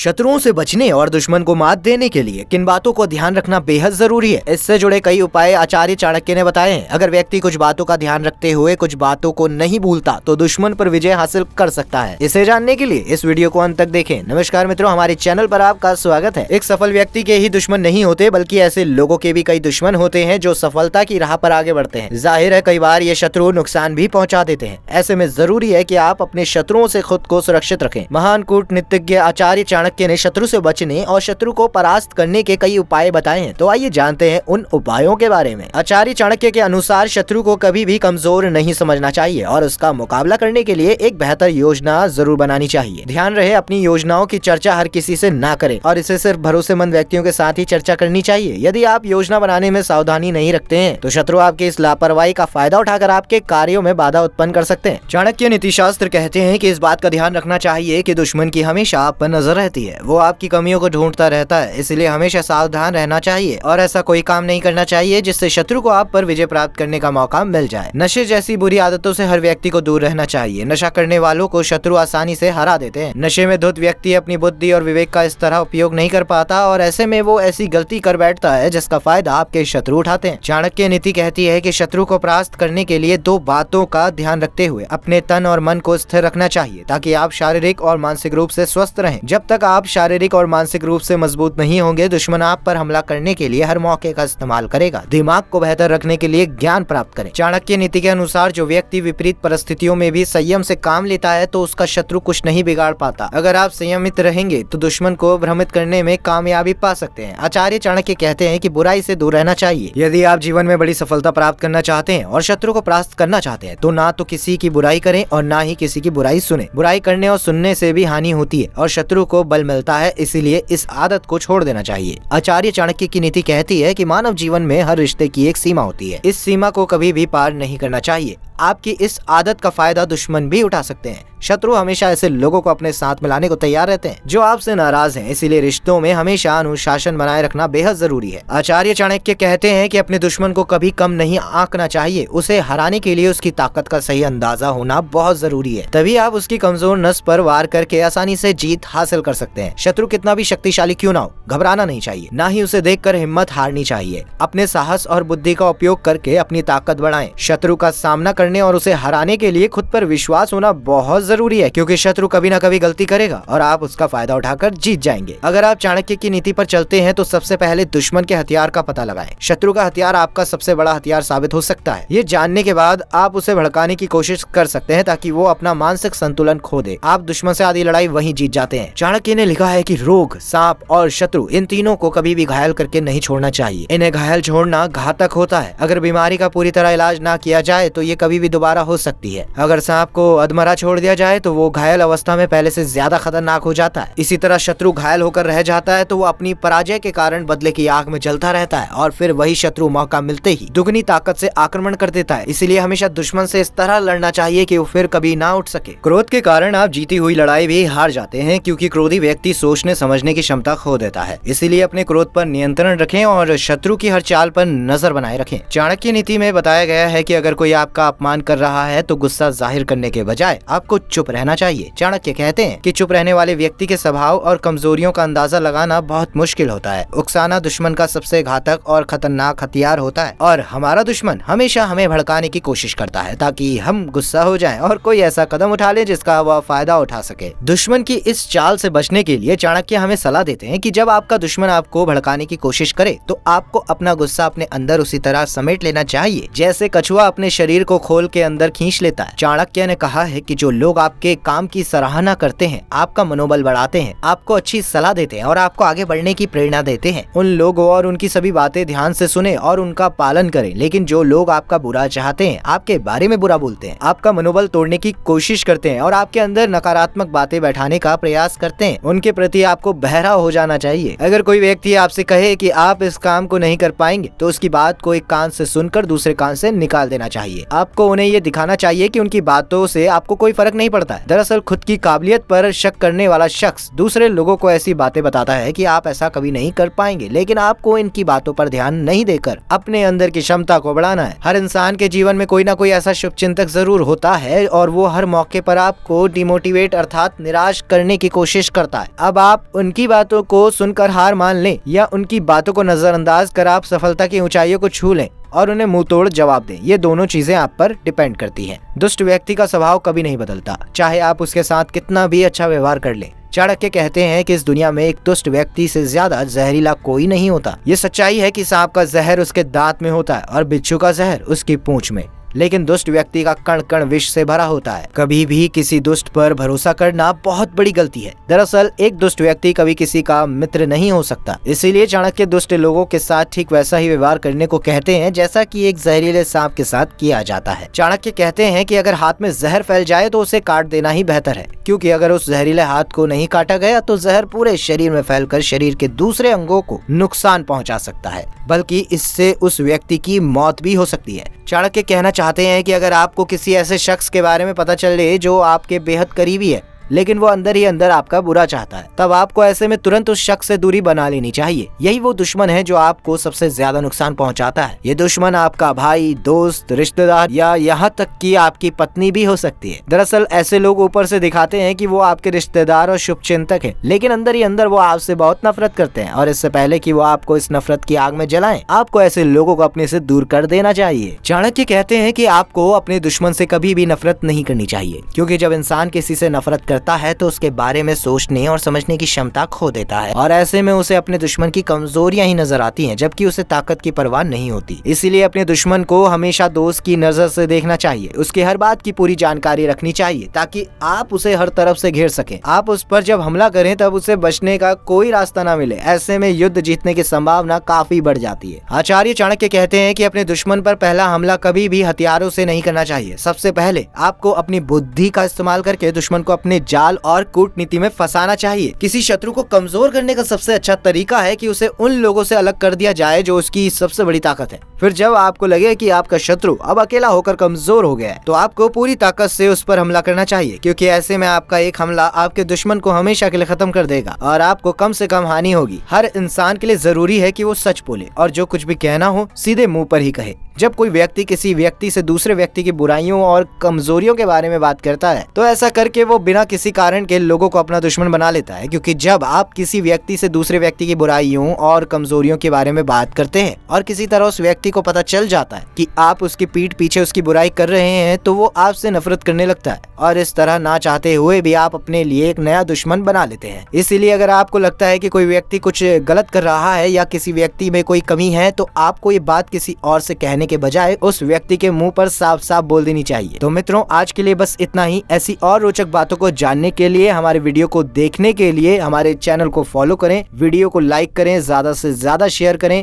शत्रुओं से बचने और दुश्मन को मात देने के लिए किन बातों को ध्यान रखना बेहद जरूरी है, इससे जुड़े कई उपाय आचार्य चाणक्य ने बताए हैं। अगर व्यक्ति कुछ बातों का ध्यान रखते हुए कुछ बातों को नहीं भूलता तो दुश्मन पर विजय हासिल कर सकता है। इसे जानने के लिए इस वीडियो को अंत तक देखें। नमस्कार मित्रों, हमारे चैनल पर आपका स्वागत है। एक सफल व्यक्ति के ही दुश्मन नहीं होते, बल्कि ऐसे लोगों के भी कई दुश्मन होते हैं जो सफलता की राह पर आगे बढ़ते हैं। जाहिर है कई बार ये शत्रु नुकसान भी पहुंचा देते हैं। ऐसे में जरूरी है कि आप अपने शत्रुओं से खुद को सुरक्षित रखें। महान कूटनीतिज्ञ आचार्य चाणक्य ने शत्रु से बचने और शत्रु को परास्त करने के कई उपाय बताए हैं। तो आइए जानते हैं उन उपायों के बारे में। आचार्य चाणक्य के अनुसार शत्रु को कभी भी कमजोर नहीं समझना चाहिए और उसका मुकाबला करने के लिए एक बेहतर योजना जरूर बनानी चाहिए। ध्यान रहे, अपनी योजनाओं की चर्चा हर किसी से ना करें और इसे सिर्फ भरोसेमंद व्यक्तियों के साथ ही चर्चा करनी चाहिए। यदि आप योजना बनाने में सावधानी नहीं रखते हैं तो शत्रु आपकी इस लापरवाही का फायदा उठाकर आपके कार्यों में बाधा उत्पन्न कर सकते हैं। चाणक्य नीति शास्त्र कहते हैं कि इस बात का ध्यान रखना चाहिए कि दुश्मन की हमेशा आप पर नजर रहती है। वो आपकी कमियों को ढूंढता रहता है, इसलिए हमेशा सावधान रहना चाहिए और ऐसा कोई काम नहीं करना चाहिए जिससे शत्रु को आप पर विजय प्राप्त करने का मौका मिल जाए। नशे जैसी बुरी आदतों से हर व्यक्ति को दूर रहना चाहिए। नशा करने वालों को शत्रु आसानी से हरा देते हैं। नशे में धुत व्यक्ति अपनी बुद्धि और विवेक का इस तरह उपयोग नहीं कर पाता और ऐसे में वो ऐसी गलती कर बैठता है जिसका फायदा आपके शत्रु उठाते हैं। चाणक्य नीति कहती है कि शत्रु को परास्त करने के लिए दो बातों का ध्यान रखते हुए अपने तन और मन को स्थिर रखना चाहिए ताकि आप शारीरिक और मानसिक रूप से स्वस्थ रहें। जब तक आप शारीरिक और मानसिक रूप से मजबूत नहीं होंगे, दुश्मन आप पर हमला करने के लिए हर मौके का इस्तेमाल करेगा। दिमाग को बेहतर रखने के लिए ज्ञान प्राप्त करें। चाणक्य नीति के अनुसार जो व्यक्ति विपरीत परिस्थितियों में भी संयम से काम लेता है तो उसका शत्रु कुछ नहीं बिगाड़ पाता। अगर आप संयमित रहेंगे तो दुश्मन को भ्रमित करने में कामयाबी पा सकते हैं। आचार्य चाणक्य कहते हैं कि बुराई से दूर रहना चाहिए। यदि आप जीवन में बड़ी सफलता प्राप्त करना चाहते हैं और शत्रु को परास्त करना चाहते हैं तो ना तो किसी की बुराई करें और ना ही किसी की बुराई सुने। बुराई करने और सुनने से भी हानि होती है और शत्रु को बल मिलता है, इसीलिए इस आदत को छोड़ देना चाहिए। आचार्य चाणक्य की नीति कहती है कि मानव जीवन में हर रिश्ते की एक सीमा होती है। इस सीमा को कभी भी पार नहीं करना चाहिए। आपकी इस आदत का फायदा दुश्मन भी उठा सकते हैं। शत्रु हमेशा ऐसे लोगों को अपने साथ मिलाने को तैयार रहते हैं जो आपसे नाराज हैं, इसीलिए रिश्तों में हमेशा अनुशासन बनाए रखना बेहद जरूरी है। आचार्य चाणक्य कहते हैं कि अपने दुश्मन को कभी कम नहीं आंकना चाहिए। उसे हराने के लिए उसकी ताकत का सही अंदाजा होना बहुत जरूरी है, तभी आप उसकी कमजोर नस पर वार करके आसानी से जीत हासिल कर सकते हैं। शत्रु कितना भी शक्तिशाली क्यों ना हो, घबराना नहीं चाहिए, ना ही उसे देखकर हिम्मत हारनी चाहिए। अपने साहस और बुद्धि का उपयोग करके अपनी ताकत बढ़ाएं। शत्रु का सामना करने और उसे हराने के लिए खुद पर विश्वास होना बहुत जरूरी है, क्योंकि शत्रु कभी ना कभी गलती करेगा और आप उसका फायदा उठाकर जीत जाएंगे। अगर आप चाणक्य की नीति पर चलते हैं तो सबसे पहले दुश्मन के हथियार का पता लगाएं। शत्रु का हथियार आपका सबसे बड़ा हथियार साबित हो सकता है। ये जानने के बाद आप उसे भड़काने की कोशिश कर सकते हैं ताकि वो अपना मानसिक संतुलन खो दे। आप दुश्मन से आधी लड़ाई वहीं जीत जाते हैं। चाणक्य ने लिखा है कि रोग, सांप और शत्रु, इन तीनों को कभी भी घायल करके नहीं छोड़ना चाहिए। इन्हें घायल छोड़ना घातक होता है। अगर बीमारी का पूरी तरह इलाज ना किया जाए तो ये कभी भी दोबारा हो सकती है। अगर सांप को अधमरा छोड़ दिया जाए तो वो घायल अवस्था में पहले से ज्यादा खतरनाक हो जाता है। इसी तरह शत्रु घायल होकर रह जाता है तो वो अपनी पराजय के कारण बदले की आग में जलता रहता है और फिर वही शत्रु मौका मिलते ही दुगनी ताकत से आक्रमण कर देता है। इसीलिए हमेशा दुश्मन से इस तरह लड़ना चाहिए कि वो फिर कभी ना उठ सके। क्रोध के कारण आप जीती हुई लड़ाई भी हार जाते हैं, क्योंकि क्रोधी व्यक्ति सोचने समझने की क्षमता खो देता है। इसीलिए अपने क्रोध पर नियंत्रण रखें और शत्रु की हर चाल पर नजर बनाए रखें। चाणक्य नीति में बताया गया है कि अगर कोई आपका अपमान कर रहा है तो गुस्सा जाहिर करने के बजाय आपको चुप रहना चाहिए। चाणक्य कहते हैं कि चुप रहने वाले व्यक्ति के स्वभाव और कमजोरियों का अंदाजा लगाना बहुत मुश्किल होता है। उकसाना दुश्मन का सबसे घातक और खतरनाक हथियार होता है और हमारा दुश्मन हमेशा हमें भड़काने की कोशिश करता है ताकि हम गुस्सा हो जाएं और कोई ऐसा कदम उठा ले जिसका वह फायदा उठा सके। दुश्मन की इस चाल से बचने के लिए चाणक्य हमें सलाह देते हैं कि जब आपका दुश्मन आपको भड़काने की कोशिश करे तो आपको अपना गुस्सा अपने अंदर उसी तरह समेट लेना चाहिए जैसे कछुआ अपने शरीर को खोल के अंदर खींच लेता है। चाणक्य ने कहा है कि जो लोग आपके काम की सराहना करते हैं, आपका मनोबल बढ़ाते हैं, आपको अच्छी सलाह देते हैं और आपको आगे बढ़ने की प्रेरणा देते हैं, उन लोगों और उनकी सभी बातें ध्यान से सुने और उनका पालन करें। लेकिन जो लोग आपका बुरा चाहते हैं, आपके बारे में बुरा बोलते हैं, आपका मनोबल तोड़ने की कोशिश करते हैं और आपके अंदर नकारात्मक बातें बैठाने का प्रयास करते हैं, उनके प्रति आपको बहरा हो जाना चाहिए। अगर कोई व्यक्ति आपसे कहे कि आप इस काम को नहीं कर पाएंगे तो उसकी बात को एक कान से सुनकर दूसरे कान से निकाल देना चाहिए। आपको आपको उन्हें ये दिखाना चाहिए कि उनकी बातों से आपको कोई फर्क नहीं पड़ता है। दरअसल खुद की काबिलियत पर शक करने वाला शख्स दूसरे लोगों को ऐसी बातें बताता है कि आप ऐसा कभी नहीं कर पाएंगे, लेकिन आपको इनकी बातों पर ध्यान नहीं देकर अपने अंदर की क्षमता को बढ़ाना है। हर इंसान के जीवन में कोई ना कोई ऐसा शुभचिंतक जरूर होता है और वो हर मौके पर आपको डिमोटिवेट अर्थात निराश करने की कोशिश करता है। अब आप उनकी बातों को सुनकर हार मान लें या उनकी बातों को नजरअंदाज कर आप सफलता की ऊंचाइयों को छू लें और उन्हें मुंह तोड़ जवाब दें, ये दोनों चीजें आप पर डिपेंड करती हैं। दुष्ट व्यक्ति का स्वभाव कभी नहीं बदलता, चाहे आप उसके साथ कितना भी अच्छा व्यवहार कर लें। चाणक्य कहते हैं कि इस दुनिया में एक दुष्ट व्यक्ति से ज्यादा जहरीला कोई नहीं होता। ये सच्चाई है कि सांप का जहर उसके दांत में होता है और बिच्छू का जहर उसकी पूंछ में, लेकिन दुष्ट व्यक्ति का कण कण विष से भरा होता है। कभी भी किसी दुष्ट पर भरोसा करना बहुत बड़ी गलती है। दरअसल एक दुष्ट व्यक्ति कभी किसी का मित्र नहीं हो सकता, इसीलिए चाणक्य दुष्ट लोगों के साथ ठीक वैसा ही व्यवहार करने को कहते हैं जैसा कि एक जहरीले सांप के साथ किया जाता है। चाणक्य कहते हैं कि अगर हाथ में जहर फैल जाए तो उसे काट देना ही बेहतर है, क्योंकि अगर उस जहरीले हाथ को नहीं काटा गया तो जहर पूरे शरीर में फैलकर शरीर के दूसरे अंगों को नुकसान पहुंचा सकता है, बल्कि इससे उस व्यक्ति की मौत भी हो सकती है। चाणक्य कहना चाहते हैं कि अगर आपको किसी ऐसे शख्स के बारे में पता चले जो आपके बेहद करीबी है, लेकिन वो अंदर ही अंदर आपका बुरा चाहता है, तब आपको ऐसे में तुरंत उस शख्स से दूरी बना लेनी चाहिए। यही वो दुश्मन है जो आपको सबसे ज्यादा नुकसान पहुंचाता है। ये दुश्मन आपका भाई, दोस्त, रिश्तेदार या यहाँ तक कि आपकी पत्नी भी हो सकती है। दरअसल ऐसे लोग ऊपर से दिखाते हैं कि वो आपके रिश्तेदार और शुभचिंतक हैं, लेकिन अंदर ही अंदर वो आपसे बहुत नफरत करते हैं और इससे पहले कि वो आपको इस नफरत की आग में जलाएं, आपको ऐसे लोगों को अपने से दूर कर देना चाहिए। चाणक्य कहते हैं कि आपको अपने दुश्मन से कभी भी नफरत नहीं करनी चाहिए, क्योंकि जब इंसान किसी से नफरत करता है तो उसके बारे में सोचने और समझने की क्षमता खो देता है और ऐसे में उसे अपने दुश्मन की कमजोरियां ही नजर आती हैं, जबकि उसे ताकत की परवाह नहीं होती। इसीलिए अपने दुश्मन को हमेशा दोस्त की नजर से देखना चाहिए, उसकी हर बात की पूरी जानकारी रखनी चाहिए ताकि आप उसे हर तरफ से घेर सकें। आप उस पर जब हमला करें तब उसे बचने का कोई रास्ता न मिले, ऐसे में युद्ध जीतने की संभावना काफी बढ़ जाती है। आचार्य चाणक्य कहते हैं कि अपने दुश्मन पर पहला हमला कभी भी हथियारों से नहीं करना चाहिए। सबसे पहले आपको अपनी बुद्धि का इस्तेमाल करके दुश्मन को अपने जाल और कूटनीति में फंसाना चाहिए। किसी शत्रु को कमजोर करने का सबसे अच्छा तरीका है कि उसे उन लोगों से अलग कर दिया जाए जो उसकी सबसे बड़ी ताकत है। फिर जब आपको लगे कि आपका शत्रु अब अकेला होकर कमजोर हो गया है, तो आपको पूरी ताकत से उस पर हमला करना चाहिए, क्योंकि ऐसे में आपका एक हमला आपके दुश्मन को हमेशा के लिए खत्म कर देगा और आपको कम से कम हानि होगी। हर इंसान के लिए जरूरी है कि वो सच बोले और जो कुछ भी कहना हो सीधे मुंह पर ही कहे। जब कोई व्यक्ति किसी व्यक्ति से दूसरे व्यक्ति की बुराइयों और कमजोरियों के बारे में बात करता है, तो ऐसा करके वो बिना किसी कारण के लोगों को अपना दुश्मन बना लेता है, क्योंकि जब आप किसी व्यक्ति से दूसरे व्यक्ति की बुराइयों और कमजोरियों के बारे में बात करते हैं और किसी तरह उस व्यक्ति को पता चल जाता है कि आप उसकी पीठ पीछे उसकी बुराई कर रहे हैं, तो वो आपसे नफरत करने लगता है और इस तरह ना चाहते हुए भी आप अपने लिए एक नया दुश्मन बना लेते हैं। इसीलिए अगर आपको लगता है कि कोई व्यक्ति कुछ गलत कर रहा है या किसी व्यक्ति में कोई कमी है, तो आपको ये बात किसी और से कहने के बजाय उस व्यक्ति के मुंह पर साफ साफ बोल देनी चाहिए। तो मित्रों, आज के लिए बस इतना ही। ऐसी और रोचक बातों को जानने के लिए, हमारे वीडियो को देखने के लिए हमारे चैनल को फॉलो करें, वीडियो को लाइक करें, ज्यादा से ज्यादा शेयर करें